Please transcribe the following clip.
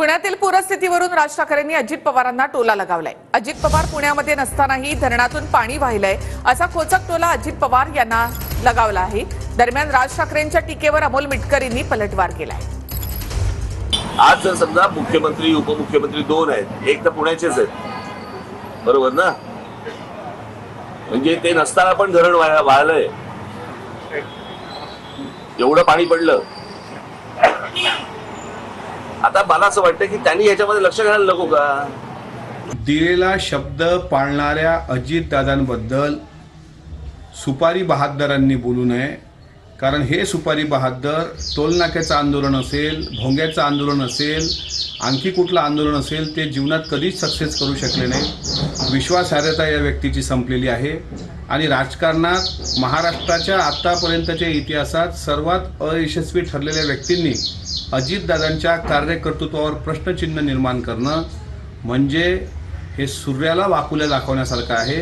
पुण्यातील पूरस्थितीवरून राज ठाकरेंनी अजित पवारांना टोला लगावलाय। अजित पवार पुण्यामध्ये नसतानाही धरणातून पाणी वाहिलंय असा खोचक टोला अजित पवार यांना लगावला आहे। दरम्यान राज ठाकरेंच्या टीकेवर अमोल मिटकरींनी पलटवार केलाय। आज जर समजा मुख्यमंत्री उपमुख्यमंत्री दोन आहेत, एक तर पुण्याचेच आहेत, बरोबर ना? म्हणजे ते नसताना पण धरण वाहलंय, एवढं पाणी पडलं। आता मला असं वाटतं की त्यांनी याच्यामध्ये लक्ष घालायला नको का? दिलेला शब्द पाळणाऱ्या अजितदादांबद्दल सुपारी बहादरांनी बोलू नये, कारण हे सुपारी बहादर टोलनाक्याचं आंदोलन असेल, भोंग्याचं आंदोलन असेल, आणखी कुठलं आंदोलन असेल, ते जीवनात कधीच सक्सेस करू शकले नाही। विश्वासार्हता या व्यक्तीची संपलेली आहे आणि राजकारणात महाराष्ट्राच्या आतापर्यंतच्या इतिहासात सर्वात अयशस्वी ठरलेल्या व्यक्तींनी अजितदादांच्या कार्यकर्तृत्वावर प्रश्नचिन्ह निर्माण करणं म्हणजे हे सूर्याला वाकुल्या दाखवण्यासारखं आहे।